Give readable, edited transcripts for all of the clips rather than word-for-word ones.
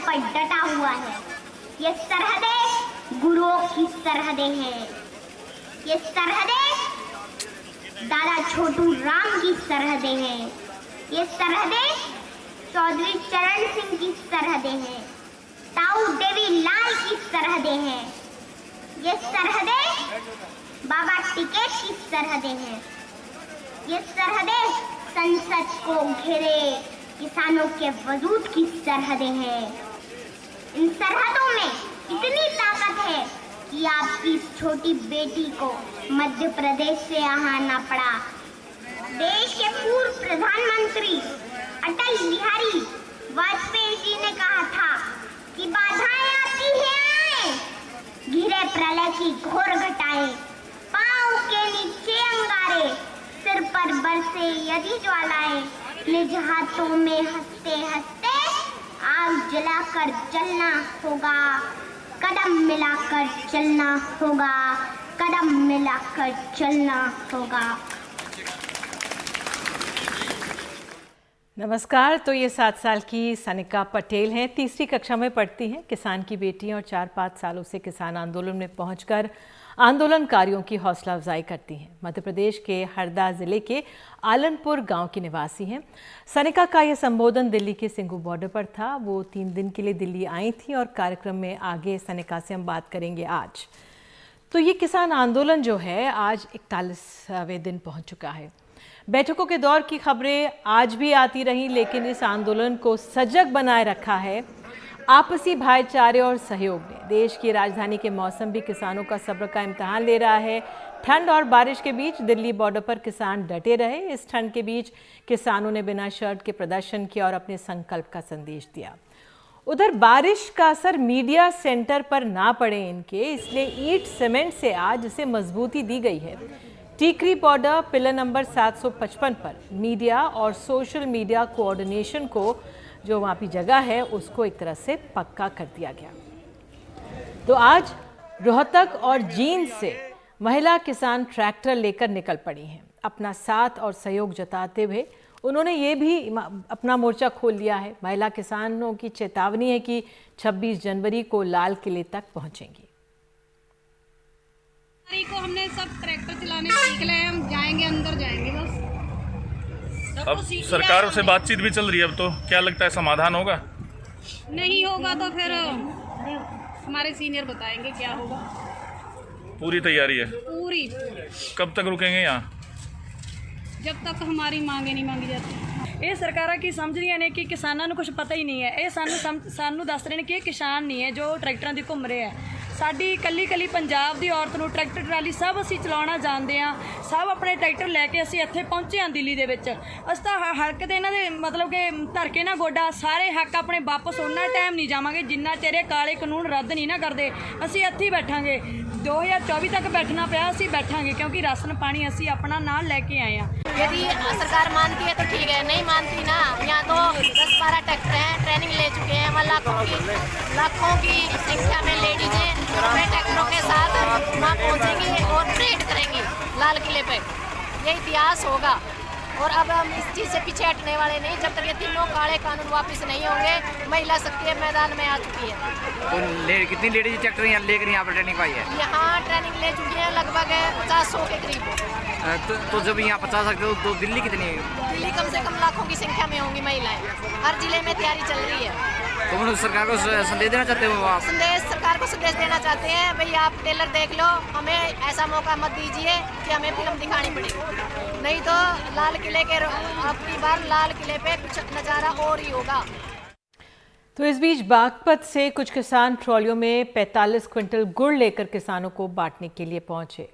पर डटा हुआ है। ये सरहदें गुरुओं की सरहदें हैं। ये सरहदें दादा छोटू राम की सरहदें हैं। ये सरहदें चौधरी चरण सिंह की सरहदें हैं। ताऊ देवी लाल की सरहदें हैं। ये सरहदें बाबा टिकैत की सरहदें हैं। ये सरहदें संसद को घेरे किसानों के वजूद की सरहदें हैं। इन सरहदों में इतनी ताकत है कि आपकी छोटी बेटी को मध्य प्रदेश से आना पड़ा। देश के पूर्व प्रधानमंत्री अटल बिहारी वाजपेयी जी ने कहा था कि बाधाएं आती हैं, घिरे प्रलय की घोर घटाएं, पांव के नीचे अंगारे, सिर पर बरसे यदि ज्वालाएं, निज हाथों में हंसते हंसते आग जलाकर जलना होगा, कदम मिलाकर चलना होगा, कदम मिलाकर चलना होगा। नमस्कार। तो ये 7 साल की सनिका पटेल हैं, तीसरी कक्षा में पढ़ती हैं, किसान की बेटी और 4-5 सालों से किसान आंदोलन में पहुंचकर आंदोलनकारियों की हौसला अफजाई करती हैं। मध्य प्रदेश के हरदा जिले के आलनपुर गांव की निवासी हैं। सनिका का यह संबोधन दिल्ली के सिंघू बॉर्डर पर था। वो 3 दिन के लिए दिल्ली आई थी और कार्यक्रम में आगे सनिका से हम बात करेंगे आज। तो ये किसान आंदोलन जो है आज 41वें दिन पहुंच चुका है। बैठकों के दौर की खबरें आज भी आती रहीं, लेकिन इस आंदोलन को सजग बनाए रखा है आपसी भाईचारे और सहयोग ने। देश की राजधानी के मौसम भी किसानों का सब्र का इम्तिहान ले रहा है। ठंड और बारिश के बीच दिल्ली बॉर्डर पर किसान डटे रहे। इस ठंड के बीच किसानों ने बिना शर्ट के प्रदर्शन किया और अपने संकल्प का संदेश दिया। उधर बारिश का असर मीडिया सेंटर पर ना पड़े इनके, इसलिए ईंट सीमेंट से आज इसे मजबूती दी गई है। टीकरी बॉर्डर पिलर नंबर 755 पर मीडिया और सोशल मीडिया कोऑर्डिनेशन को जो वहाँ की जगह है उसको एक तरह से पक्का कर दिया गया। तो आज रोहतक और जींद से महिला किसान ट्रैक्टर लेकर निकल पड़ी हैं। अपना साथ और सहयोग जताते हुए उन्होंने ये भी अपना मोर्चा खोल लिया है। महिला किसानों की चेतावनी है कि 26 जनवरी को लाल किले तक पहुंचेंगी। को हमने सब ट्रैक्टर चलाने सीख ले, हम जाएंगे, अंदर जाएंगे बस। अब सरकारों से बातचीत भी चल रही है, अब तो क्या लगता है समाधान होगा? नहीं होगा तो फिर हमारे सीनियर बताएंगे क्या होगा। पूरी तैयारी है? पूरी। कब तक रुकेंगे यहाँ? जब तक हमारी मांगे नहीं मांगी जाती। ਇਹ ਸਰਕਾਰਾਂ ਕੀ ਸਮਝ ਰਹੀਆਂ ਨੇ ਕਿ ਕਿਸਾਨਾਂ ਨੂੰ ਕੁਝ ਪਤਾ ਹੀ ਨਹੀਂ ਹੈ। ਇਹ ਸਾਨੂੰ ਦੱਸ ਰਹੇ ਨੇ ਕਿ ਇਹ ਕਿਸਾਨ ਨਹੀਂ ਹੈ ਜੋ ਟਰੈਕਟਰਾਂ ਦੀ ਘੁੰਮ ਰਹੇ ਹੈ। ਸਾਡੀ ਕੱਲੀ ਪੰਜਾਬ ਦੀ ਔਰਤ ਨੂੰ ਟਰੈਕਟਰ ਟਰਾਲੀ ਸਭ ਅਸੀਂ ਚਲਾਉਣਾ ਜਾਣਦੇ ਹਾਂ। ਸਭ ਆਪਣੇ ਟਰੈਕਟਰ ਲੈ ਕੇ ਅਸੀਂ ਇੱਥੇ ਪਹੁੰਚੇ ਹਾਂ ਦਿੱਲੀ ਦੇ ਵਿੱਚ। ਅਸੀਂ ਤਾਂ ਹਲਕ ਦੇ ਇਹਨਾਂ ਦੇ ਮਤਲਬ ਕਿ ਧਰ ਕੇ ਨਾ ਗੋਡਾ ਸਾਰੇ ਹੱਕ ਆਪਣੇ ਵਾਪਸ ਉਹਨਾਂ ਟਾਈਮ ਨਹੀਂ ਜਾਵਾਂਗੇ ਜਿੰਨਾ ਚਿਰ ਇਹ ਕਾਲੇ ਕਾਨੂੰਨ ਰੱਦ ਨਹੀਂ ਨਾ ਕਰਦੇ। ਅਸੀਂ ਇੱਥੇ ਹੀ ਬੈਠਾਂਗੇ। 2024 तक बैठना पाया असी बैठांगे क्योंकि राशन पानी असी अपना नाल लेके आए हैं। यदि सरकार मानती है तो ठीक है, नहीं मानती ना, यहाँ तो 10-12 ट्रैक्टर हैं, ट्रेनिंग ले चुके हैं। वहाँ लाखों की संख्या में लेडीज हैं, अपने ट्रैक्टरों के साथ वहाँ पहुँचेंगी और परेड करेंगी लाल किले पे। ये इतिहास होगा और अब हम इस चीज़ से पीछे हटने वाले नहीं जब तक ये तीनों काले कानून वापस नहीं होंगे। महिला शक्ति मैदान में आ चुकी है। तो कितनी लेडीज ट्रैक्टर यहाँ लेकर यहाँ पर ट्रेनिंग पाई है? यहाँ ट्रेनिंग ले चुकी है लगभग 50-100 के करीब। तो जब यहाँ 50 सकते हो तो दिल्ली कितनी? दिल्ली कम से कम लाखों की संख्या में होंगी महिलाएं। हर जिले में तैयारी चल रही है। तो उन्होंने सरकार को संदेश देना चाहते हो आप? सरकार को संदेश देना चाहते हैं, भाई आप टेलर देख लो, हमें ऐसा मौका मत दीजिए कि हमें फिल्म दिखानी पड़ेगी। नहीं तो लाल किले के अब की बार लाल किले पे कुछ नज़ारा और ही होगा। तो इस बीच बागपत से कुछ किसान ट्रॉलियों में 45 क्विंटल गुड़ लेकर किसानों को बांटने के लिए पहुंचे।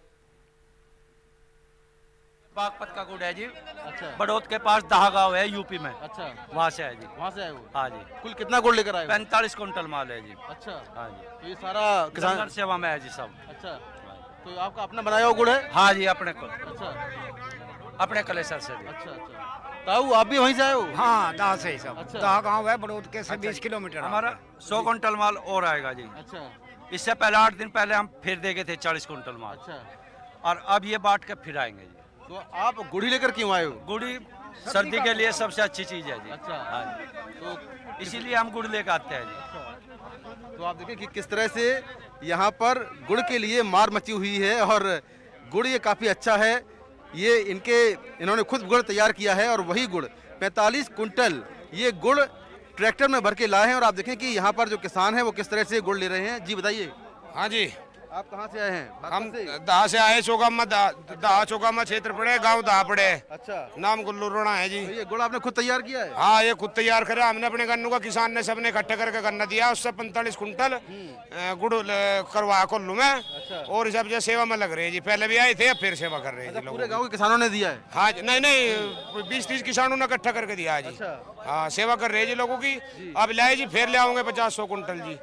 बागपत का गुड़ है जी। अच्छा। बड़ौद के पास दहा गांव है यूपी में। अच्छा। वहाँ से है जी। वहाँ से आए हो? हाँ जी। कुल कितना गुड़ लेकर आए? 45 क्विंटल माल है जी। अच्छा। हाँ जी। तो ये सारा किसान सेवा में है जी सब। अच्छा। तो आपका अपना बनाया हुआ गुड़ है? हाँ जी, अपने को। अच्छा। अपने कलेसर से जी। अच्छा अच्छा। ताऊ आप भी वहीं से आए हो? हाँ, दहा से ही सब। अच्छा। दहा गाँव है बड़ौद के से 20 किलोमीटर। हमारा 100 क्विंटल माल और आएगा जी। अच्छा। इससे पहले 8 दिन पहले हम फिर दे गए थे 40 क्विंटल माल। अच्छा। और अब ये बांट के फिर आएंगे जी। तो आप गुड़ी लेकर क्यों आए हो? गुड़ी सर्दी के लिए सबसे अच्छी चीज है जी। अच्छा। हाँ जी। तो इसीलिए हम गुड़ लेकर आते हैं जी। तो आप देखिए कि किस तरह से यहाँ पर गुड़ के लिए मार मची हुई है और गुड़ ये काफ़ी अच्छा है। ये इन्होंने खुद गुड़ तैयार किया है और वही गुड़ 45 कुंटल ये गुड़ ट्रैक्टर में भर के लाए हैं। और आप देखें कि यहाँ पर जो किसान हैं वो किस तरह से गुड़ ले रहे हैं। जी बताइए। हाँ जी, आप कहाँ से आए हैं? हम दहा से आए। दहा चौगामा क्षेत्र पड़े, गांव दहा पड़े। अच्छा, नाम गुल्लू रोना है जी। तो ये गुड़ आपने खुद तैयार किया है? हाँ, ये खुद तैयार करा हमने अपने गन्नू का। किसान ने सबने इकट्ठे करके गन्ना दिया, उससे 45 कुंटल गुड़ करवा कुल्लू में। अच्छा। और सब जो सेवा में लग रहे हैं जी, पहले भी आए थे, अब फिर सेवा कर रहे हैं जी। पूरे गाँव के किसानों ने दिया है? हाँ, नहीं 20-30 किसानों ने इकट्ठा करके दिया है जी। हाँ, सेवा कर रहे हैं जी लोगों की। अब लाए जी, फिर ले आओगे 50-100 कुंटल जी।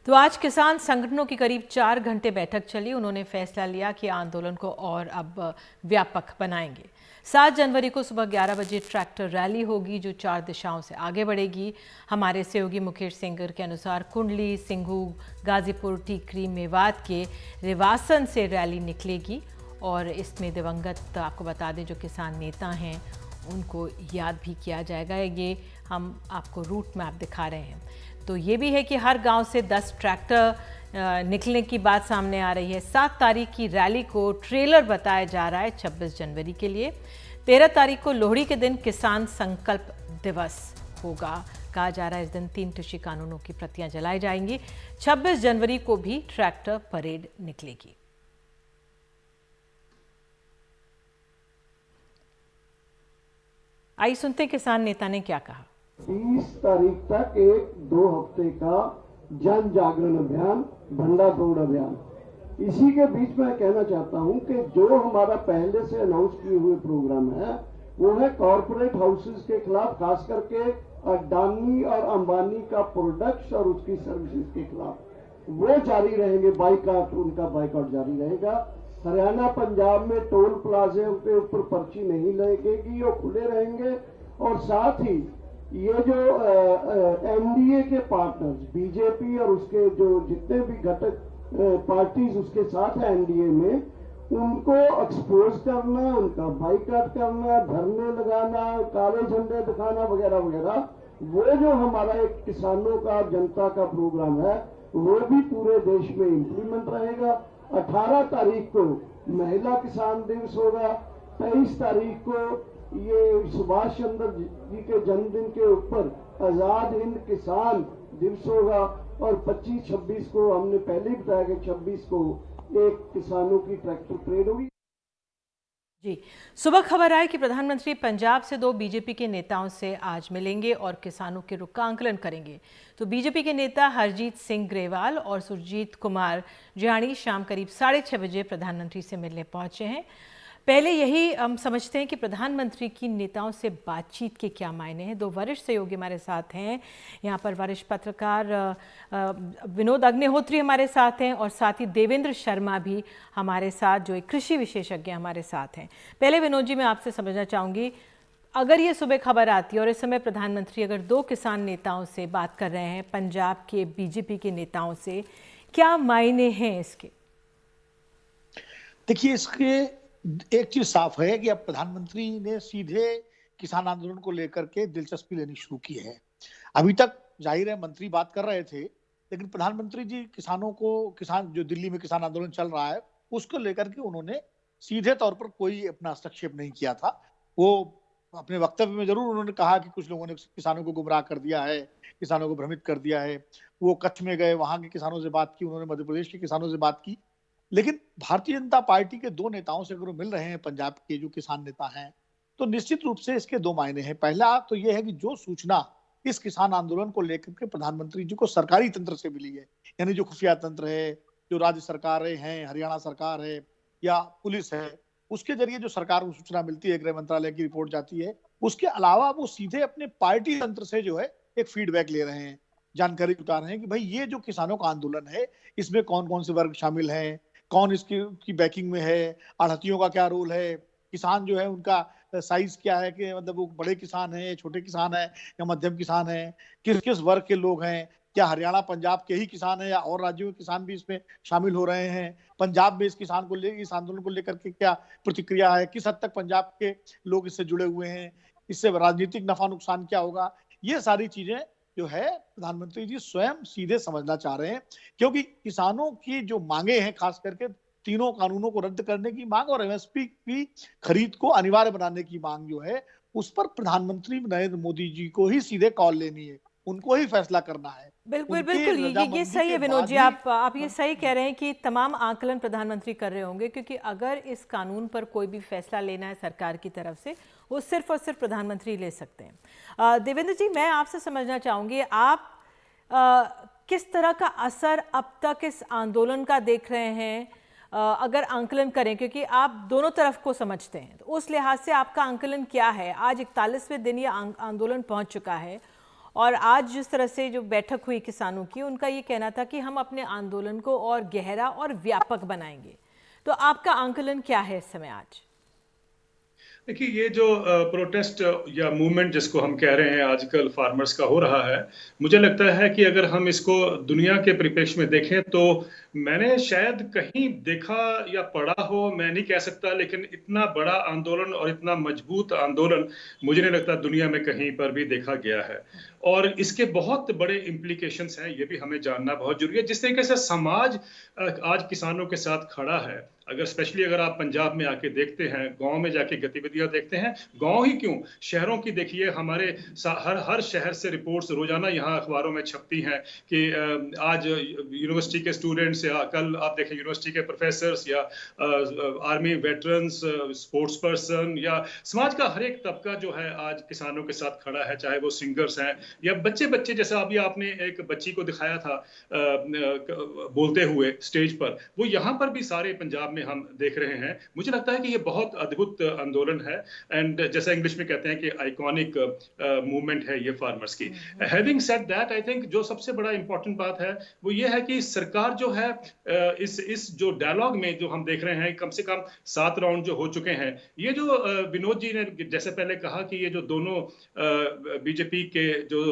तो आज किसान संगठनों की करीब 4 घंटे बैठक चली। उन्होंने फैसला लिया कि आंदोलन को और अब व्यापक बनाएंगे। 7 जनवरी को सुबह 11 बजे ट्रैक्टर रैली होगी जो 4 दिशाओं से आगे बढ़ेगी। हमारे सहयोगी मुकेश सिंगर के अनुसार कुंडली, सिंघू, गाजीपुर, टीकरी, मेवात के रिवासन से रैली निकलेगी और इसमें दिवंगत, आपको बता दें, जो किसान नेता हैं उनको याद भी किया जाएगा। ये हम आपको रूट मैप दिखा रहे हैं। तो ये भी है कि हर गांव से 10 ट्रैक्टर निकलने की बात सामने आ रही है। 7 तारीख की रैली को ट्रेलर बताया जा रहा है 26 जनवरी के लिए। 13 तारीख को लोहड़ी के दिन किसान संकल्प दिवस होगा। कहा जा रहा है इस दिन 3 कृषि कानूनों की प्रतियां जलाई जाएंगी। 26 जनवरी को भी ट्रैक्टर परेड निकलेगी। आइए सुनते हैं किसान नेता ने क्या कहा। 30 तारीख तक एक 2 हफ्ते का जन जागरण अभियान, भंडा दौड़ अभियान। इसी के बीच मैं कहना चाहता हूं कि जो हमारा पहले से अनाउंस किए हुए प्रोग्राम है वो है कॉरपोरेट हाउसेस के खिलाफ, खास करके अडानी और अंबानी का प्रोडक्ट्स और उसकी सर्विसेज के खिलाफ वो जारी रहेंगे। बाइकआउट, उनका बाइकआउट जारी रहेगा। हरियाणा, पंजाब में टोल प्लाजे के ऊपर पर्ची नहीं लगेगी, वो खुले रहेंगे। और साथ ही ये जो एनडीए के पार्टनर्स, बीजेपी और उसके जो जितने भी घटक पार्टीज उसके साथ है एनडीए में, उनको एक्सपोज करना, उनका बाइकआउट करना, धरने लगाना, काले झंडे दिखाना वगैरह वगैरह, वो जो हमारा एक किसानों का, जनता का प्रोग्राम है वो भी पूरे देश में इम्प्लीमेंट रहेगा। 18 तारीख को महिला किसान दिवस होगा। 23 तारीख को ये सुभाष चंद्र जी के जन्मदिन के ऊपर आजाद हिंद किसान दिवस होगा। और 25-26 को हमने पहले ही बताया कि 26 को एक किसानों की ट्रैक्टर परेड होगी। जी, सुबह खबर आई कि प्रधानमंत्री पंजाब से 2 बीजेपी के नेताओं से आज मिलेंगे और किसानों के रुख का आंकलन करेंगे। तो बीजेपी के नेता हरजीत सिंह ग्रेवाल और सुरजीत कुमार जियाणी शाम करीब 6:30 बजे प्रधानमंत्री से मिलने पहुंचे हैं। पहले यही हम समझते हैं कि प्रधानमंत्री की नेताओं से बातचीत के क्या मायने हैं। 2 वरिष्ठ सहयोगी हमारे साथ हैं। यहाँ पर वरिष्ठ पत्रकार विनोद अग्निहोत्री हमारे साथ हैं और साथ ही देवेंद्र शर्मा भी हमारे साथ, जो एक कृषि विशेषज्ञ हमारे साथ हैं। पहले विनोद जी, मैं आपसे समझना चाहूँगी, अगर ये सुबह खबर आती है और इस समय प्रधानमंत्री अगर 2 किसान नेताओं से बात कर रहे हैं, पंजाब के बीजेपी के नेताओं से, क्या मायने हैं इसके? देखिए, इसके एक चीज साफ है कि अब प्रधानमंत्री ने सीधे किसान आंदोलन को लेकर के दिलचस्पी लेनी शुरू की है। अभी तक जाहिर है मंत्री बात कर रहे थे, लेकिन प्रधानमंत्री जी किसानों को, किसान जो दिल्ली में किसान आंदोलन चल रहा है उसको लेकर के उन्होंने सीधे तौर पर कोई अपना हस्तक्षेप नहीं किया था। वो अपने वक्तव्य में जरूर उन्होंने कहा कि कुछ लोगों ने किसानों को गुमराह कर दिया है, किसानों को भ्रमित कर दिया है। वो कच्छ में गए, वहां के किसानों से बात की, उन्होंने मध्य प्रदेश के किसानों से बात की। लेकिन भारतीय जनता पार्टी के 2 नेताओं से अगर वो मिल रहे हैं, पंजाब के जो किसान नेता हैं, तो निश्चित रूप से इसके 2 मायने हैं। पहला तो ये है कि जो सूचना इस किसान आंदोलन को लेकर के प्रधानमंत्री जी को सरकारी तंत्र से मिली है, यानी जो खुफिया तंत्र है, जो राज्य सरकारें हैं, हरियाणा सरकार है या पुलिस है, उसके जरिए जो सरकार को सूचना मिलती है, गृह मंत्रालय की रिपोर्ट जाती है, उसके अलावा वो सीधे अपने पार्टी तंत्र से जो है एक फीडबैक ले रहे हैं, जानकारी जुटा रहे हैं कि भाई ये जो किसानों का आंदोलन है इसमें कौन कौन से वर्ग शामिल हैं, कौन इसकी बैकिंग में है, आढ़तियों का क्या रोल है, किसान जो है उनका साइज क्या है, कि मतलब वो बड़े किसान हैं, छोटे किसान हैं या मध्यम किसान हैं, किस किस वर्ग के लोग हैं, क्या हरियाणा पंजाब के ही किसान हैं या और राज्यों के किसान भी इसमें शामिल हो रहे हैं, पंजाब में इस आंदोलन को लेकर के क्या प्रतिक्रिया है, किस हद तक पंजाब के लोग इससे जुड़े हुए हैं, इससे राजनीतिक नफा नुकसान क्या होगा, ये सारी चीजें जो है प्रधानमंत्री जी स्वयं सीधे समझना चाह रहे हैं, क्योंकि किसानों की जो मांगे हैं, खास करके तीनों कानूनों को रद्द करने की मांग और एमएसपी की खरीद को अनिवार्य बनाने की मांग जो है, उस पर प्रधानमंत्री नरेंद्र मोदी जी को ही सीधे कॉल लेनी है, उनको ही फैसला करना है। बिल्कुल बिल्कुल, ये सही है विनोद जी, आप ये सही कह रहे हैं कि तमाम आकलन प्रधानमंत्री कर रहे होंगे, क्योंकि अगर इस कानून पर कोई भी फैसला लेना है सरकार की तरफ से, वो सिर्फ और सिर्फ प्रधानमंत्री ले सकते हैं। देवेंद्र जी, मैं आपसे समझना चाहूँगी, आप किस तरह का असर अब तक इस आंदोलन का देख रहे हैं, अगर आंकलन करें, क्योंकि आप दोनों तरफ को समझते हैं, तो उस लिहाज से आपका आंकलन क्या है? आज 41वें दिन ये आंदोलन पहुंच चुका है और आज जिस तरह से जो बैठक हुई किसानों की, उनका ये कहना था कि हम अपने आंदोलन को और गहरा और व्यापक बनाएंगे, तो आपका आंकलन क्या है इस समय आज? देखिए, ये जो प्रोटेस्ट या मूवमेंट जिसको हम कह रहे हैं आजकल फार्मर्स का हो रहा है, मुझे लगता है कि अगर हम इसको दुनिया के परिप्रेक्ष्य में देखें तो मैंने शायद कहीं देखा या पढ़ा हो, मैं नहीं कह सकता, लेकिन इतना बड़ा आंदोलन और इतना मजबूत आंदोलन मुझे नहीं लगता दुनिया में कहीं पर भी देखा गया है। और इसके बहुत बड़े इम्प्लीकेशंस हैं, ये भी हमें जानना बहुत जरूरी है। जिस तरीके से समाज आज किसानों के साथ खड़ा है, अगर स्पेशली अगर आप पंजाब में आके देखते हैं, गांव में जाके गतिविधियां देखते हैं, गांव ही क्यों, शहरों की देखिए, हमारे हर शहर से रिपोर्ट्स रोजाना यहाँ अखबारों में छपती हैं कि आज यूनिवर्सिटी के स्टूडेंट्स या कल आप देखें यूनिवर्सिटी के प्रोफेसर्स या आर्मी वेटरन्स, स्पोर्ट्स पर्सन या समाज का हर एक तबका जो है आज किसानों के साथ खड़ा है, चाहे वो सिंगर्स हैं या बच्चे, जैसा अभी आपने एक बच्ची को दिखाया था बोलते हुए स्टेज पर, वो यहाँ पर भी सारे पंजाब में हम देख रहे हैं। मुझे लगता है कि ये बहुत अद्भुत आंदोलन है एंड जैसा इंग्लिश में कहते हैं कि आइकॉनिक मूवमेंट है ये फार्मर्स की। Having said that, I think जो सबसे बड़ा इंपॉर्टेंट बात है वो ये है कि सरकार जो है इस जो डायलॉग में जो हम देख रहे हैं, कम से कम 7 राउंड जो हो चुके हैं, ये जो विनोद जी ने जैसे पहले कहा कि ये जो दोनों बीजेपी के जो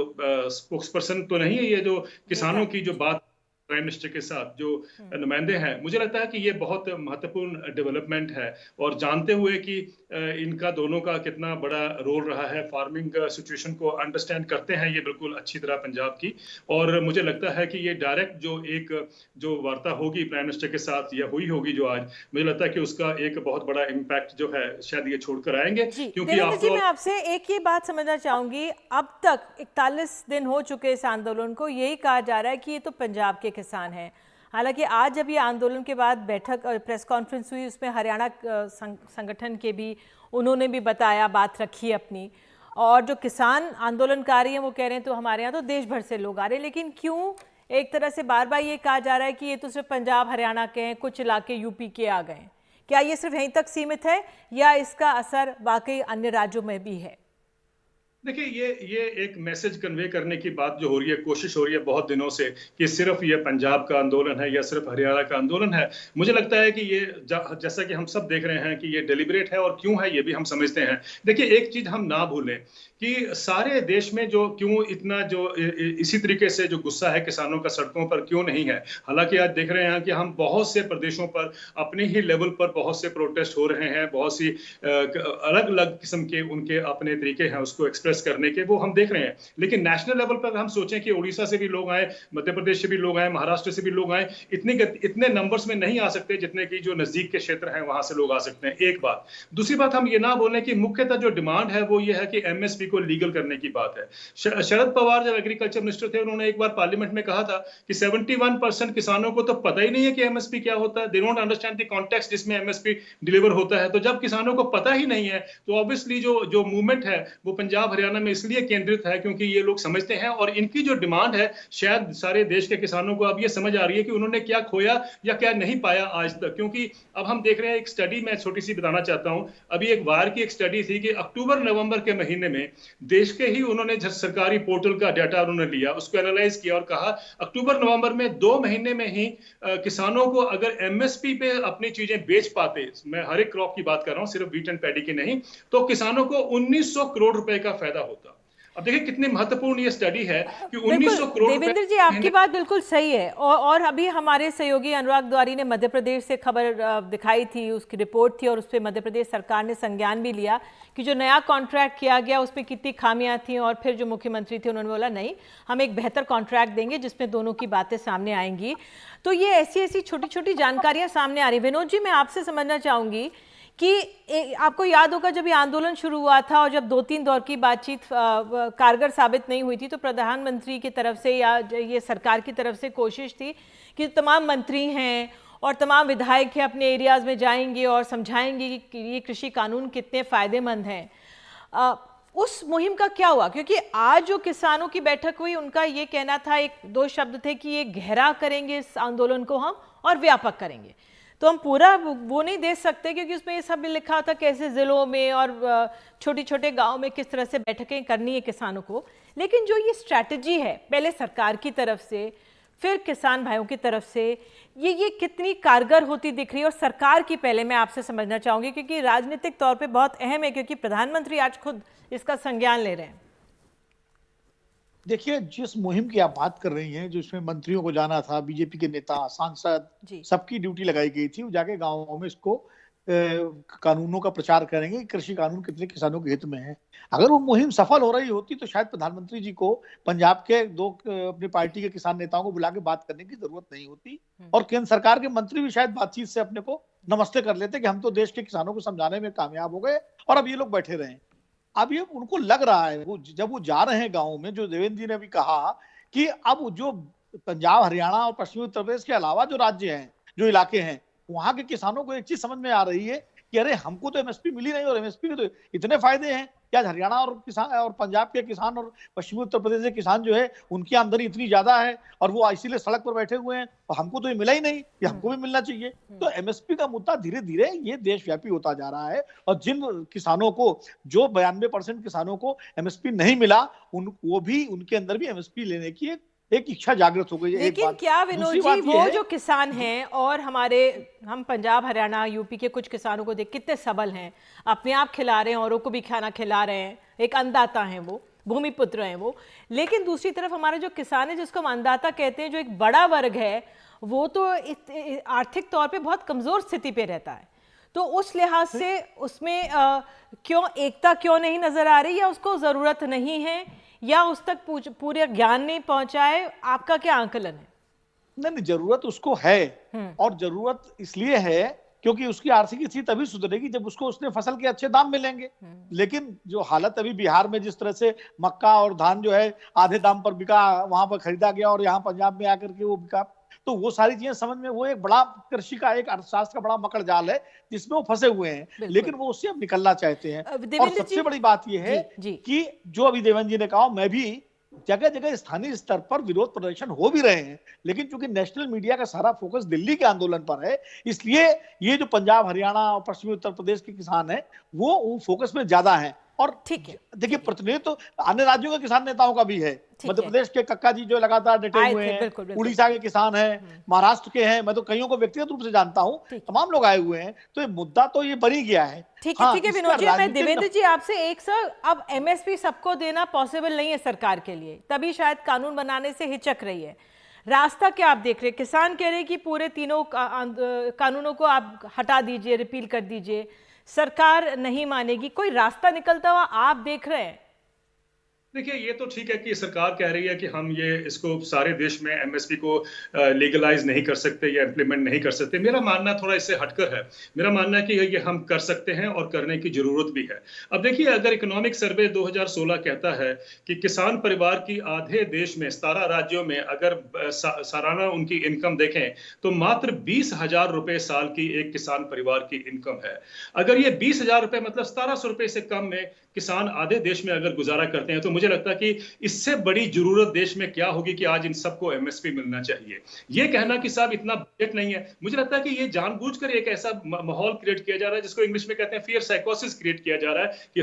स्पोक्स पर्सन तो नहीं है, ये जो किसानों की जो बात प्राइम मिनिस्टर के साथ जो नुमाइंदे हैं, मुझे लगता है कि ये बहुत महत्वपूर्ण डेवलपमेंट है। और जानते हुए कि इनका दोनों का कितना बड़ा रोल रहा है, फार्मिंग सिचुएशन को अंडरस्टैंड करते हैं ये बिल्कुल अच्छी तरह पंजाब की। और मुझे लगता है कि ये डायरेक्ट जो वार्ता होगी प्राइम मिनिस्टर के साथ या हुई होगी जो आज, मुझे लगता है कि उसका एक बहुत बड़ा इम्पैक्ट जो है शायद ये छोड़कर आएंगे। क्योंकि मैं आपसे एक ही बात समझना चाहूंगी, अब तक 41 दिन हो चुके इस आंदोलन को, यही कहा जा रहा है कि ये तो पंजाब के किसान हैं। हालांकि आज जब ये आंदोलन के बाद बैठक और प्रेस कॉन्फ्रेंस हुई, उसमें हरियाणा संगठन के भी उन्होंने भी बताया, बात रखी अपनी, और जो किसान आंदोलनकारी हैं वो कह रहे हैं तो हमारे यहाँ तो देश भर से लोग आ रहे हैं, लेकिन क्यों एक तरह से बार बार ये कहा जा रहा है कि ये तो सिर्फ पंजाब हरियाणा के हैं, कुछ इलाके यूपी के आ गए? क्या ये सिर्फ यहीं तक सीमित है या इसका असर वाकई अन्य राज्यों में भी है? देखिए, ये एक मैसेज कन्वे करने की बात जो हो रही है, कोशिश हो रही है बहुत दिनों से कि सिर्फ ये पंजाब का आंदोलन है या सिर्फ हरियाणा का आंदोलन है। मुझे लगता है कि ये जैसा कि हम सब देख रहे हैं कि ये डेलिब्रेट है, और क्यों है ये भी हम समझते हैं। देखिए, एक चीज हम ना भूलें कि सारे देश में जो क्यों इतना जो इसी तरीके से जो गुस्सा है किसानों का सड़कों पर क्यों नहीं है। हालांकि आज देख रहे हैं कि हम बहुत से प्रदेशों पर अपने ही लेवल पर बहुत से प्रोटेस्ट हो रहे हैं, बहुत सी अलग अलग किस्म के उनके अपने तरीके हैं उसको एक्सप्रेस करने के, वो हम देख रहे हैं। लेकिन नेशनल लेवल पर हम सोचें कि उड़ीसा से भी लोग आए, मध्य प्रदेश से भी लोग आए, महाराष्ट्र से भी लोग आए, इतने नंबर्स में नहीं आ सकते जितने की जो नजदीक के क्षेत्र हैं वहां से लोग आ सकते हैं। एक बात। दूसरी बात, हम ये ना बोलें कि मुख्यतः जो डिमांड है वो ये है कि एमएसपी को लीगल करने की बात है। शरद पवार जब एग्रीकल्चर मिनिस्टर थे, उन्होंने एक बार पार्लियामेंट में कहा था कि 71% किसानों को तो पता ही नहीं है कि एमएसपी क्या होता है। They don't understand the context जिसमें एमएसपी डिलीवर होता है। तो जब किसानों को पता ही नहीं है तो ऑब्वियसली जो मूवमेंट है वो पंजाब हरियाणा में इसलिए केंद्रित है क्योंकि ये लोग समझते हैं, और इनकी जो डिमांड है शायद सारे देश के किसानों को अब ये समझ आ रही है कि उन्होंने क्या खोया या क्या नहीं पाया आज तक। क्योंकि अब हम देख रहे हैं, एक स्टडी मैं छोटी सी बताना चाहता हूं, अभी एक वार की एक स्टडी थी कि अक्टूबर नवंबर के महीने में देश के ही उन्होंने सरकारी पोर्टल का डाटा उन्होंने लिया, उसको एनालाइज किया और कहा अक्टूबर नवंबर में 2 महीने में ही किसानों को अगर एमएसपी पे अपनी चीजें बेच पाते, मैं हर एक क्रॉप की बात कर रहा हूं, सिर्फ व्हीट एंड पैडी की नहीं, तो किसानों को 1900 करोड़ रुपए का फायदा होता। अब देखिए कितनी महत्वपूर्ण ये स्टडी है कि 1900 करोड़ देवेंद्र जी, आपकी बात बिल्कुल सही है। और अभी हमारे सहयोगी अनुराग द्वारी ने मध्य प्रदेश से खबर दिखाई थी, उसकी रिपोर्ट थी और उस पर मध्य प्रदेश सरकार ने संज्ञान भी लिया कि जो नया कॉन्ट्रैक्ट किया गया उस पर कितनी खामियां थी। और फिर जो मुख्यमंत्री थे उन्होंने बोला नहीं, हम एक बेहतर कॉन्ट्रैक्ट देंगे जिसमें दोनों की बातें सामने आएंगी। तो ये ऐसी छोटी छोटी जानकारियां सामने आ रही। विनोद जी, मैं आपसे समझना चाहूंगी कि आपको याद होगा जब ये आंदोलन शुरू हुआ था और जब 2-3 दौर की बातचीत कारगर साबित नहीं हुई थी, तो प्रधानमंत्री की तरफ से या ये सरकार की तरफ से कोशिश थी कि तमाम मंत्री हैं और तमाम विधायक हैं अपने एरियाज़ में जाएंगे और समझाएंगे कि ये कृषि कानून कितने फ़ायदेमंद हैं। उस मुहिम का क्या हुआ? क्योंकि आज जो किसानों की बैठक हुई उनका ये कहना था, 1-2 शब्द थे कि ये गहरा करेंगे इस आंदोलन को हम और व्यापक करेंगे। तो हम पूरा वो नहीं दे सकते क्योंकि उसमें ये सब भी लिखा था कैसे ज़िलों में और छोटे छोटे गांव में किस तरह से बैठकें करनी है किसानों को। लेकिन जो ये स्ट्रैटेजी है पहले सरकार की तरफ से फिर किसान भाइयों की तरफ से, ये कितनी कारगर होती दिख रही है? और सरकार की पहले मैं आपसे समझना चाहूँगी क्योंकि राजनीतिक तौर पर बहुत अहम है, क्योंकि प्रधानमंत्री आज खुद इसका संज्ञान ले रहे हैं। देखिए, जिस मुहिम की आप बात कर रही हैं, जो इसमें मंत्रियों को जाना था, बीजेपी के नेता, सांसद, सबकी ड्यूटी लगाई गई थी, वो जाके गांवों में इसको कानूनों का प्रचार करेंगे, कृषि कानून कितने किसानों के हित में है। अगर वो मुहिम सफल हो रही होती तो शायद प्रधानमंत्री जी को पंजाब के 2 अपनी पार्टी के किसान नेताओं को बुला के बात करने की जरूरत नहीं होती, और केंद्र सरकार के मंत्री भी शायद बातचीत से अपने को नमस्ते कर लेते कि हम तो देश के किसानों को समझाने में कामयाब हो गए और अब ये लोग बैठे रहे। अब ये उनको लग रहा है, वो जब वो जा रहे हैं गाँव में, जो देवेंद्र जी ने भी कहा कि अब जो पंजाब, हरियाणा और पश्चिमी उत्तर प्रदेश के अलावा जो राज्य हैं, जो इलाके हैं, वहां के किसानों को एक चीज समझ में आ रही है कि अरे हमको तो एमएसपी मिली नहीं और एमएसपी के तो इतने फायदे हैं कि आज हरियाणा और किसान और पंजाब के किसान और पश्चिमी उत्तर प्रदेश के किसान जो है उनकी आमदनी इतनी ज्यादा है और वो इसीलिए सड़क पर बैठे हुए हैं और हमको तो ये मिला ही नहीं, ये हमको भी मिलना चाहिए। तो एमएसपी का मुद्दा धीरे धीरे ये देशव्यापी होता जा रहा है और जिन किसानों को, जो 92% किसानों को एमएसपी नहीं मिला, वो भी उनके अंदर भी एमएसपी लेने की एक इच्छा जागृत हो गई है। लेकिन क्या विनोद जी, वो जो किसान हैं और हम पंजाब, हरियाणा, यूपी के कुछ किसानों को देख कितने सबल हैं, अपने आप खिला रहे हैं, औरों को भी खाना खिला रहे हैं, एक अन्नदाता हैं वो, भूमिपुत्र हैं वो। लेकिन दूसरी तरफ हमारे जो किसान है, जिसको हम अन्नदाता कहते हैं, जो एक बड़ा वर्ग है, वो तो आर्थिक तौर पे बहुत कमजोर स्थिति पे रहता है। तो उस लिहाज से उसमें क्यों एकता क्यों नहीं नजर आ रही, या उसको जरूरत नहीं है, या उस तक पूरे ज्ञान नहीं पहुंचा है? आपका क्या आंकलन है? नहीं, जरूरत उसको है और जरूरत इसलिए है क्योंकि उसकी आर्थिक स्थिति तभी सुधरेगी जब उसको उसने फसल के अच्छे दाम मिलेंगे। लेकिन जो हालत अभी बिहार में जिस तरह से मक्का और धान जो है आधे दाम पर बिका, वहां पर खरीदा गया और यहाँ पंजाब में आकर के वो बिका, तो वो सारी चीजें समझ में, वो एक बड़ा कृषि का, एक अर्थशास्त्र का बड़ा मकड़ जाल है जिसमें वो फंसे हुए हैं, लेकिन वो उससे अब निकलना चाहते हैं। और सबसे बड़ी बात ये है कि जो अभी देवेंद्र जी ने कहा, मैं भी जगह जगह स्थानीय स्तर पर विरोध प्रदर्शन हो भी रहे हैं, लेकिन चूंकि नेशनल मीडिया का सारा फोकस दिल्ली के आंदोलन पर है, इसलिए ये जो पंजाब, हरियाणा और पश्चिमी उत्तर प्रदेश के किसान हैं वो फोकस में ज्यादा है। और ठीक है, देखिए प्रतिनिधित्व तो अन्य राज्यों के किसान नेताओं का भी है। मध्य प्रदेश के कक्का जी जो लगातार डटे हुए हैं, उड़ीसा के किसान हैं, महाराष्ट्र के हैं, मैं तो कईयों को व्यक्तिगत रूप से जानता हूं, तमाम लोग आए हुए हैं। तो ये मुद्दा तो ये बन ही गया है। ठीक है विनोद जी, मैं देवेंद्र जी आपसे अब एमएसपी सबको देना पॉसिबल नहीं है सरकार के लिए, तभी शायद कानून बनाने से हिचक रही है। रास्ता क्या आप देख रहे हैं? किसान कह रहे हैं कि पूरे तीनों कानूनों को आप हटा दीजिए, रिपील कर दीजिए, सरकार नहीं मानेगी, कोई रास्ता निकलता हुआ आप देख रहे हैं? देखिए, ये तो ठीक है कि सरकार कह रही है कि हम इसको सारे देश में एमएसपी को लीगलाइज नहीं कर सकते या इम्प्लीमेंट नहीं कर सकते। मेरा मानना थोड़ा इससे हटकर है। मेरा मानना है कि ये हम कर सकते हैं और करने की जरूरत भी है। अब देखिए, अगर इकोनॉमिक सर्वे 2016 कहता है कि किसान परिवार की आधे देश में 17 राज्यों में अगर सालाना उनकी इनकम देखें तो मात्र 20,000 रुपए साल की एक किसान परिवार की इनकम है। अगर ये 20,000 रुपए मतलब 1700 रुपए से कम में किसान आधे देश में अगर गुजारा करते हैं, तो मुझे लगता है कि इससे बड़ी जरूरत देश में क्या होगी कि आज इन सबको एमएसपी मिलना चाहिए। ये कहना कि साहब इतना बजट नहीं है, मुझे लगता है कि ये जानबूझकर एक ऐसा माहौल क्रिएट किया जा रहा है जिसको इंग्लिश में कहते हैं फियर साइकोसिस क्रिएट किया जा रहा है कि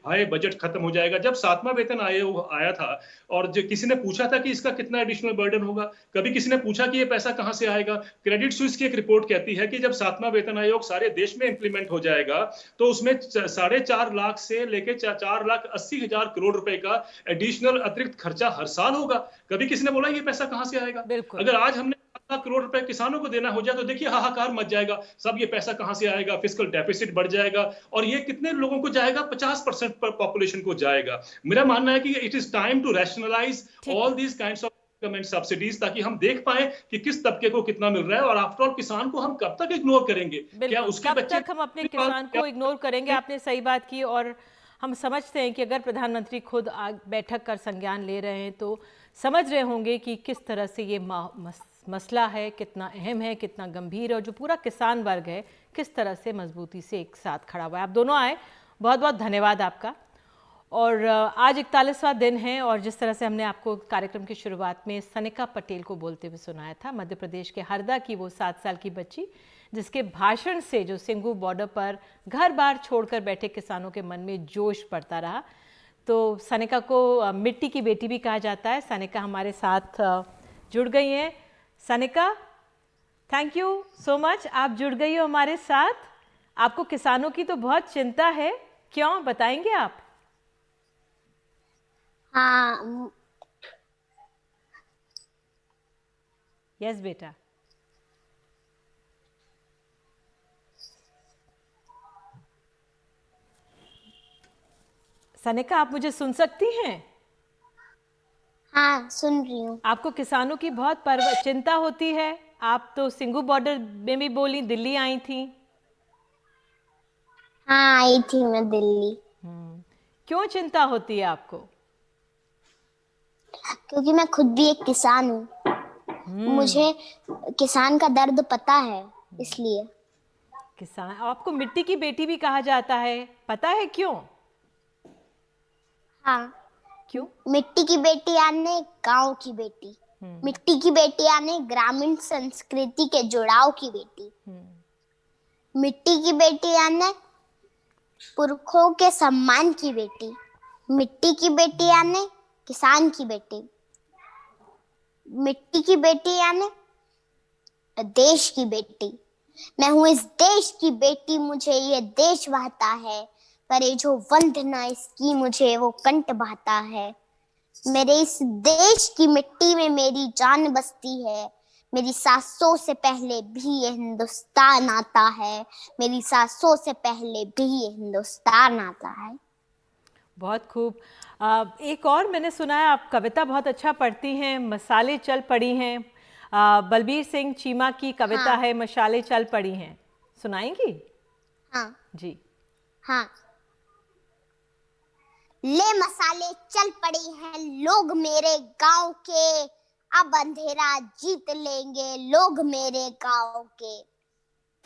हाय बजट खत्म हो जाएगा। जब 7वां वेतन आया था और जो किसी ने पूछा था कि इसका कितना एडिशनल बर्डन होगा, कभी किसी ने पूछा कि ये पैसा कहां से आएगा? क्रेडिट स्विस की एक रिपोर्ट कहती है कि जब 7वां वेतन आयोग सारे देश में इंप्लीमेंट हो जाएगा तो उसमें 4.5 लाख से लेकर के 4,80,000 करोड़ रुपए का एडिशनल अतिरिक्त खर्चा हर साल होगा। कभी किसी ने बोला ये पैसा कहां से आएगा? अगर आज हमने 5 लाख करोड़ रुपए किसानों को देना हो जाए तो देखिए हाहाकार मच जाएगा, सब ये पैसा कहां से आएगा, फिस्कल डेफिसिट बढ़ जाएगा और ये कितने लोगों को जाएगा? 50% पर पॉपुलेशन को जाएगा। मेरा मानना है कि it is time to rationalise all these kinds of government subsidies, ताकि हम देख पाए कि किस तबके को कितना मिल रहा है। और आफ्टर ऑल किसान को हम कब तक इग्नोर करेंगे? क्या उसके कब बच्चे तक हम अपने किसान को इग्नोर करेंगे? आपने सही बात की। और हम समझते हैं कि अगर प्रधानमंत्री खुद बैठक कर संज्ञान ले रहे हैं तो समझ रहे होंगे कि किस तरह से ये मसला है, कितना अहम है, कितना गंभीर है, और जो पूरा किसान वर्ग है किस तरह से मजबूती से एक साथ खड़ा हुआ है। आप दोनों आए, बहुत बहुत धन्यवाद आपका। और आज 41वां दिन है और जिस तरह से हमने आपको कार्यक्रम की शुरुआत में सनिका पटेल को बोलते हुए सुनाया था, मध्य प्रदेश के हरदा की वो 7 साल की बच्ची जिसके भाषण से जो सिंघू बॉर्डर पर घर बार छोड़कर बैठे किसानों के मन में जोश बढ़ता रहा। तो सनिका को मिट्टी की बेटी भी कहा जाता है। सनिका हमारे साथ जुड़ गई हैं। Sanika, thank you so much, आप जुड़ गई हो हमारे साथ। आपको किसानों की तो बहुत चिंता है, क्यों बताएंगे आप? हाँ। यस बेटा। सनिका, आप मुझे सुन सकती हैं? हाँ, सुन रही हूँ। आपको किसानों की बहुत चिंता होती है। आप तो सिंघू बॉर्डर में भी बोली, दिल्ली आई थी। हाँ, आई थी मैं दिल्ली। क्यों चिंता होती है आपको? क्योंकि मैं खुद भी एक किसान हूँ। मुझे किसान का दर्द पता है, इसलिए। किसान, आपको मिट्टी की बेटी भी कहा जाता है, पता है क्यों? हाँ। क्यों? मिट्टी की बेटी यानी गांव की बेटी। मिट्टी की बेटी यानी ग्रामीण संस्कृति के जुड़ाव की बेटी। मिट्टी की बेटी यानी पुरखों के सम्मान की बेटी। मिट्टी की बेटी यानी किसान की बेटी। मिट्टी की बेटी यानी देश की बेटी। मैं हूँ इस देश की बेटी, मुझे ये देश बहता है, पर ये जो वंदना इसकी मुझे वो कंठ बहता है। मेरे इस देश की मिट्टी में मेरी जान बसती है। मेरी सांसों से पहले भी ये हिंदुस्तान आता है। मेरी सांसों से पहले भी ये हिंदुस्तान आता है। बहुत खूब। एक और मैंने सुना है आप कविता बहुत अच्छा पढ़ती हैं, मसाले चल पड़ी हैं। बलबीर सिंह चीमा की कविता है मशाले चल पड़ी हैं, सुनाएंगी? हाँ जी। हाँ। ले मसाले चल पड़े हैं लोग मेरे गांव के, अब अंधेरा जीत लेंगे लोग मेरे गांव के।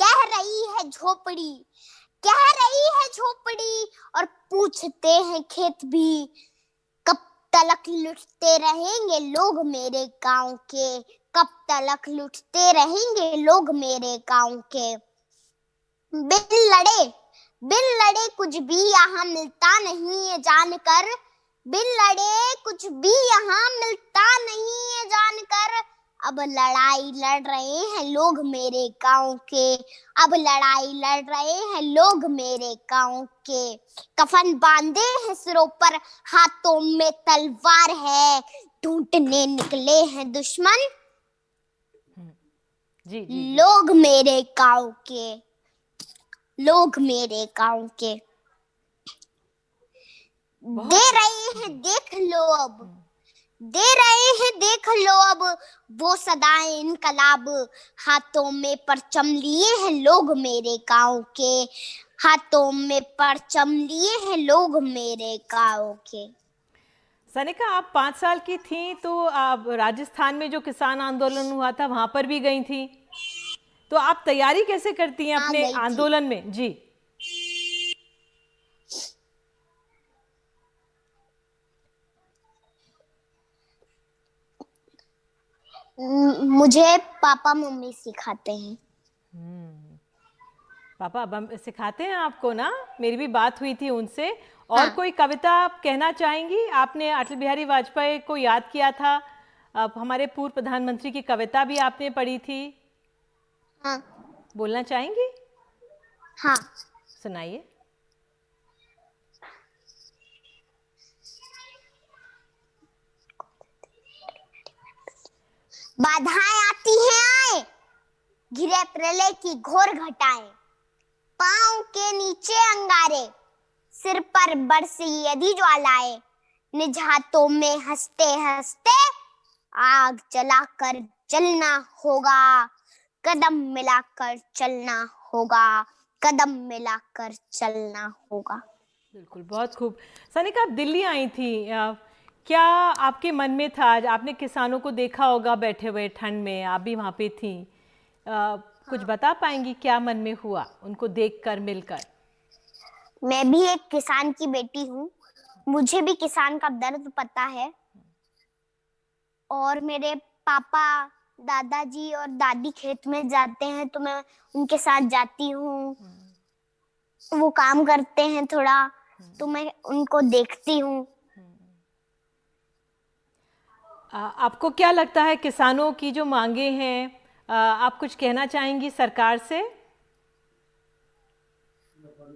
कह रही है झोपड़ी, कह रही है झोपड़ी, और पूछते हैं खेत भी, कब तलक लुटते रहेंगे लोग मेरे गांव के, कब तलक लुटते रहेंगे लोग मेरे गांव के। बिन लड़े कुछ भी यहाँ मिलता नहीं है जानकर, बिन लड़े कुछ भी यहाँ मिलता नहीं है जानकर। अब लड़ाई लड़ रहे हैं लोग मेरे गांव के, अब लड़ाई लड़ रहे हैं लोग मेरे गांव के। कफन बांधे हैं सिरों पर, हाथों में तलवार है, ढूंढने निकले हैं दुश्मन जी, जी। लोग मेरे गांव के, लोग मेरे गांव के। दे रहे हैं देख लो अब, दे रहे हैं देख लो अब, वो सदाएं इनकलाब। हाथों में परचम लिए हैं लोग मेरे गांव के, हाथों में परचम लिए हैं लोग मेरे गांव के। सनिका, आप 5 साल की थी तो आप राजस्थान में जो किसान आंदोलन हुआ था वहां पर भी गई थी, तो आप तैयारी कैसे करती हैं अपने आंदोलन में? जी। मुझे पापा मम्मी सिखाते हैं। पापा सिखाते हैं आपको ना? मेरी भी बात हुई थी उनसे। और कोई कविता आप कहना चाहेंगी? आपने अटल बिहारी वाजपेयी को याद किया था, अब हमारे पूर्व प्रधानमंत्री की कविता भी आपने पढ़ी थी। हाँ। बोलना चाहेंगी? हाँ। सुनाइए। बाधाएं आती हैं आए, घिरे प्रलय की घोर घटाएं, पांव के नीचे अंगारे, सिर पर बरसी यदि ज्वालाएं, निज हाथों में हंसते हंसते आग जलाकर जलना होगा, कदम मिलाकर चलना होगा, कदम मिलाकर चलना होगा। बिल्कुल, बहुत खूब। सनिका, आप दिल्ली आई थी, क्या आपके मन में था? आज आपने किसानों को देखा होगा बैठे हुए ठंड में, आप भी वहाँ पे थी, कुछ बता पाएंगी क्या मन में हुआ उनको देखकर, मिलकर? मैं भी एक किसान की बेटी हूँ, मुझे भी किसान का दर्द पता है। और मेरे पापा, दादाजी और दादी खेत में जाते हैं तो मैं उनके साथ जाती हूँ, वो काम करते हैं थोड़ा तो मैं उनको देखती हूँ। आपको क्या लगता है किसानों की जो मांगे हैं, आप कुछ कहना चाहेंगी सरकार से?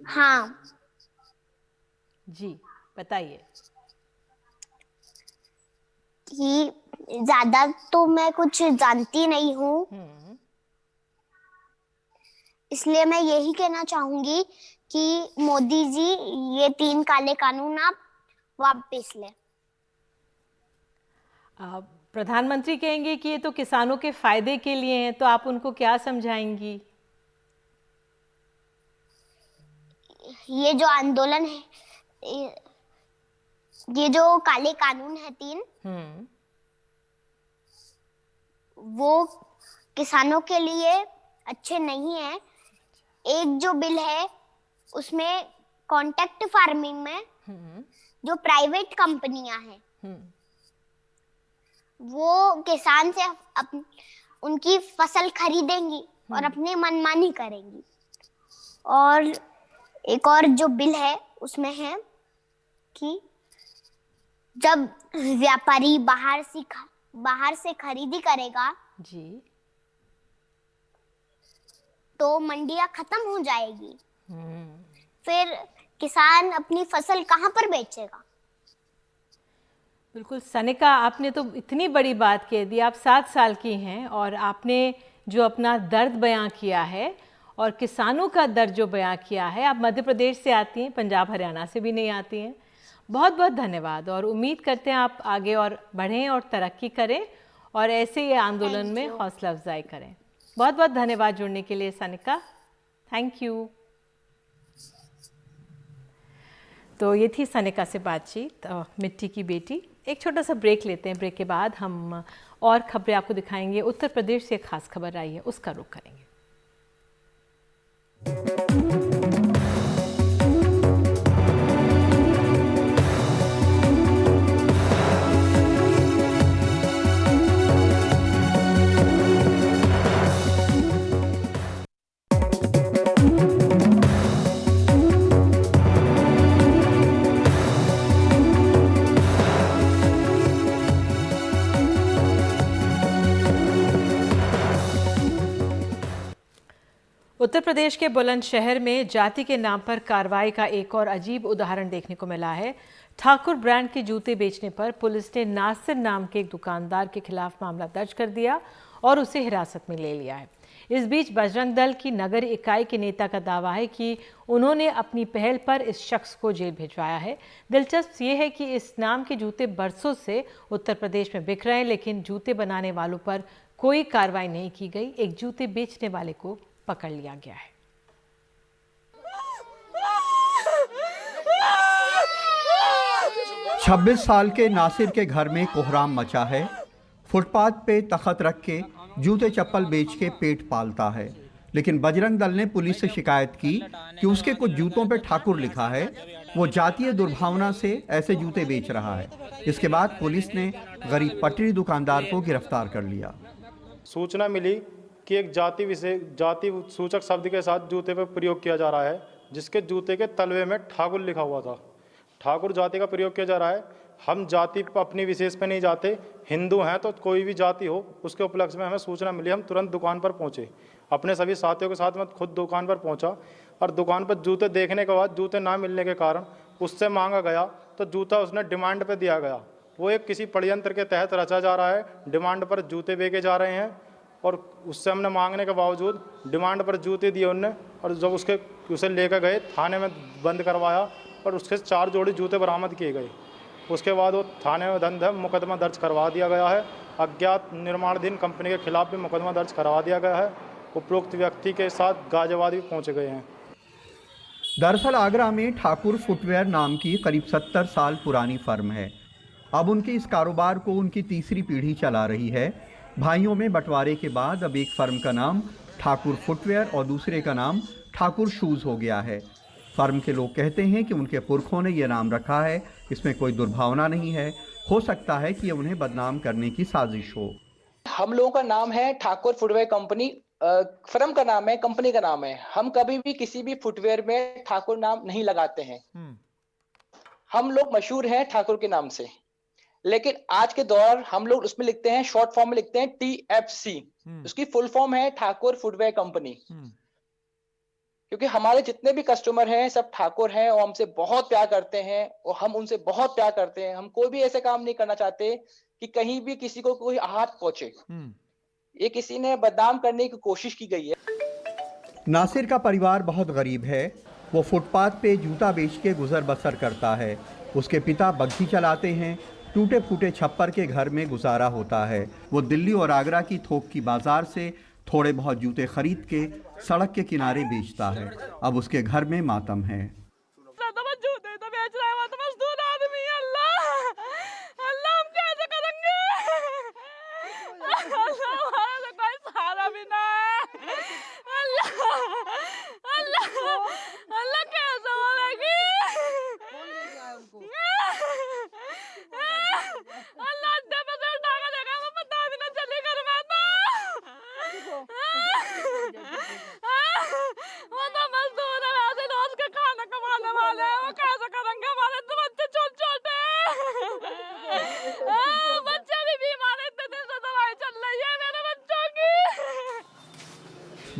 हाँ जी, बताइए। कि ज्यादा तो मैं कुछ जानती नहीं हूँ, इसलिए मैं यही कहना चाहूंगी कि मोदी जी ये 3 काले कानून आप वापस लें। प्रधानमंत्री कहेंगे कि ये तो किसानों के फायदे के लिए हैं, तो आप उनको क्या समझाएंगी? ये जो आंदोलन है, ये जो काले कानून है 3, वो किसानों के लिए अच्छे नहीं है। एक जो बिल है उसमें कॉन्ट्रैक्ट फार्मिंग में जो प्राइवेट कंपनियां हैं वो किसान से उनकी फसल खरीदेंगी और अपनी मनमानी करेंगी। और एक और जो बिल है उसमें है कि जब व्यापारी बाहर से खरीदी करेगा जी, तो मंडियां खत्म हो जाएगी, फिर किसान अपनी फसल कहां पर बेचेगा? बिल्कुल सनिका, आपने तो इतनी बड़ी बात कह दी। आप 7 साल की हैं और आपने जो अपना दर्द बयां किया है और किसानों का दर्द जो बयां किया है, आप मध्य प्रदेश से आती हैं, पंजाब हरियाणा से भी नहीं आती हैं। बहुत बहुत धन्यवाद और उम्मीद करते हैं आप आगे और बढ़ें और तरक्की करें और ऐसे ही आंदोलन में हौसला अफजाई करें। बहुत बहुत धन्यवाद जुड़ने के लिए सनिका, थैंक यू। तो ये थी सनिका से बातचीत, मिट्टी की बेटी। एक छोटा सा ब्रेक लेते हैं, ब्रेक के बाद हम और खबरें आपको दिखाएंगे। उत्तर प्रदेश से एक खास खबर आई है, उसका रुख करेंगे। उत्तर प्रदेश के बुलंदशहर में जाति के नाम पर कार्रवाई का एक और अजीब उदाहरण देखने को मिला है। ठाकुर ब्रांड के जूते बेचने पर पुलिस ने नासिर नाम के एक दुकानदार के खिलाफ मामला दर्ज कर दिया और उसे हिरासत में ले लिया है। इस बीच बजरंग दल की नगर इकाई के नेता का दावा है कि उन्होंने अपनी पहल पर इस शख्स को जेल भिजवाया है। दिलचस्प ये है कि इस नाम के जूते बरसों से उत्तर प्रदेश में बिक रहे हैं, लेकिन जूते बनाने वालों पर कोई कार्रवाई नहीं की गई। एक जूते बेचने वाले को पकड़ लिया गया है। छब्बीस साल के नासिर के घर में कोहराम मचा है। फुटपाथ पे तखत रख के जूते चप्पल बेच के पेट पालता है, लेकिन बजरंग दल ने पुलिस से शिकायत की कि उसके कुछ जूतों पे ठाकुर लिखा है। वो जातीय दुर्भावना से ऐसे जूते बेच रहा है। इसके बाद पुलिस ने गरीब पटरी दुकानदार को गिरफ्तार कर लिया। सूचना मिली कि एक जाति सूचक शब्द के साथ जूते पर प्रयोग किया जा रहा है, जिसके जूते के तलवे में ठाकुर लिखा हुआ था। ठाकुर जाति का प्रयोग किया जा रहा है। हम जाति अपनी विशेष पे नहीं जाते, हिंदू हैं तो कोई भी जाति हो, उसके उपलक्ष्य में हमें सूचना मिली। हम तुरंत दुकान पर पहुंचे, अपने सभी साथियों के साथ मैं खुद दुकान पर पहुंचा और दुकान पर जूते देखने के बाद जूते ना मिलने के कारण उससे मांगा गया तो जूता उसने डिमांड पे दिया गया। वो एक किसी षड्यंत्र के तहत रचा जा रहा है। डिमांड पर जूते बेचे जा रहे हैं और उससे हमने मांगने के बावजूद डिमांड पर जूते दिए उनने, और जब उसे लेकर गए थाने में बंद करवाया और उसके 4 जोड़ी जूते बरामद किए गए। उसके बाद वो थाने में मुकदमा दर्ज करवा दिया गया है। अज्ञात निर्माणाधीन कंपनी के खिलाफ भी मुकदमा दर्ज करवा दिया गया है। उपरोक्त व्यक्ति के साथ गाजियाबाद भी पहुँच गए हैं। दरअसल आगरा में ठाकुर फुटवेयर नाम की करीब 70 साल पुरानी फर्म है। अब उनके इस कारोबार को उनकी तीसरी पीढ़ी चला रही है। भाइयों में बंटवारे के बाद अब एक फर्म का नाम ठाकुर फुटवेयर और दूसरे का नाम ठाकुर शूज़ हो गया है। फर्म के लोग कहते हैं कि उनके पुरखों ने यह नाम रखा है, इसमें कोई दुर्भावना नहीं है। हो सकता है कि ये उन्हें बदनाम करने की साजिश हो। हम लोगों का नाम है ठाकुर फुटवेयर कंपनी, फर्म का नाम है, कंपनी का नाम है। हम कभी भी किसी भी फुटवेयर में ठाकुर नाम नहीं लगाते हैं। हम लोग मशहूर हैं ठाकुर के नाम से, लेकिन आज के दौर हम लोग उसमें लिखते हैं, शॉर्ट फॉर्म में लिखते हैं TFC। उसकी फुल फॉर्म है ठाकुर फुटवेयर कंपनी। क्योंकि हमारे जितने भी कस्टमर हैं सब ठाकुर हैं और हमसे बहुत प्यार करते हैं और हम उनसे बहुत प्यार करते हैं। हम कोई भी ऐसे काम नहीं करना चाहते कि कहीं भी किसी को कोई आहत पहुंचे। ये किसी ने बदनाम करने की कोशिश की गई है। नासिर का परिवार बहुत गरीब है। वो फुटपाथ पे जूता बेच के गुजर बसर करता है। उसके पिता बग्घी चलाते हैं। टूटे फूटे छप्पर के घर में गुजारा होता है। वो दिल्ली और आगरा की थोक की बाजार से थोड़े बहुत जूते खरीद के सड़क के किनारे बेचता है। अब उसके घर में मातम है। जूते तो बेच रहा है, वो तो मजदूर आदमी है। अल्लाह हम कैसे करेंगे? अल्लाह तो कोई सहारा भी ना है। अल्लाह कैसे होगी? अल्लाह अड्डे पे से उठा के देखा, वो पता भी ना चली घर में तो। वो तो मजदूर है, वैसे रोज के खाना कमाने वाले हैं। वो कैसे करेंगे? हमारे तो बच्चे छोटे बच्चे भी बीमार है। इतने दिन से दवाई चल रही है मेरे बच्चों की।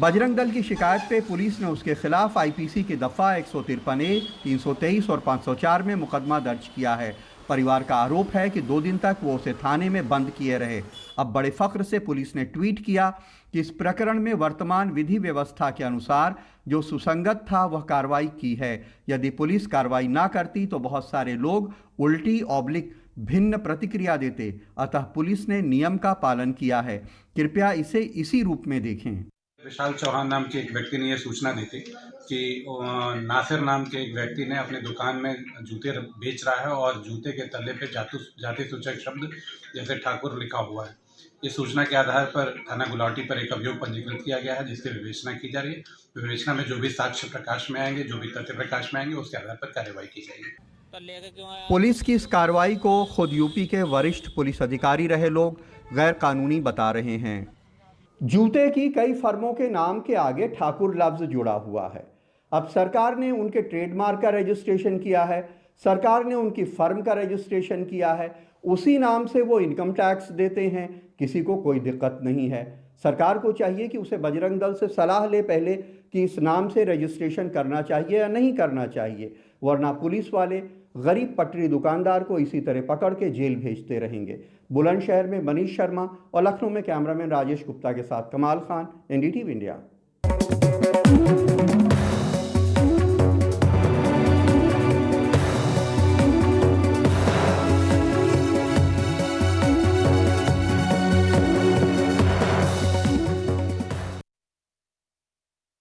बजरंग दल की शिकायत पे पुलिस ने उसके खिलाफ IPC की दफ़ा 153, 323 और 504 में मुकदमा दर्ज किया है। परिवार का आरोप है कि 2 दिन तक वो उसे थाने में बंद किए रहे। अब बड़े फख्र से पुलिस ने ट्वीट किया कि इस प्रकरण में वर्तमान विधि व्यवस्था के अनुसार जो सुसंगत था वह कार्रवाई की है। यदि पुलिस कार्रवाई ना करती तो बहुत सारे लोग उल्टी ऑब्लिक भिन्न प्रतिक्रिया देते। अतः पुलिस ने नियम का पालन किया है। कृपया इसे इसी रूप में देखें। विशाल चौहान नाम के एक व्यक्ति ने यह सूचना दी थी कि नासिर नाम के एक व्यक्ति ने अपनी दुकान में जूते बेच रहा है और जूते के तले पे जाति सूचक शब्द जैसे ठाकुर लिखा हुआ है। इस सूचना के आधार पर थाना गुलाटी पर एक अभियोग पंजीकृत किया गया है, जिसकी विवेचना की जा रही है। विवेचना में जो भी साक्ष्य प्रकाश में आएंगे, जो भी तथ्य प्रकाश में आएंगे, उसके आधार पर कार्रवाई की जाएगी। पुलिस की इस कार्रवाई को खुद यूपी के वरिष्ठ पुलिस अधिकारी रहे लोग गैर कानूनी बता रहे हैं। जूते की कई फर्मों के नाम के आगे ठाकुर लफ्ज जुड़ा हुआ है। अब सरकार ने उनके ट्रेडमार्क का रजिस्ट्रेशन किया है, सरकार ने उनकी फर्म का रजिस्ट्रेशन किया है, उसी नाम से वो इनकम टैक्स देते हैं। किसी को कोई दिक्कत नहीं है। सरकार को चाहिए कि उसे बजरंग दल से सलाह ले पहले कि इस नाम से रजिस्ट्रेशन करना चाहिए या नहीं करना चाहिए, वरना पुलिस वाले गरीब पटरी दुकानदार को इसी तरह पकड़ के जेल भेजते रहेंगे। बुलंदशहर में मनीष शर्मा और लखनऊ में कैमरामैन राजेश गुप्ता के साथ कमाल खान, NDTV इंडिया।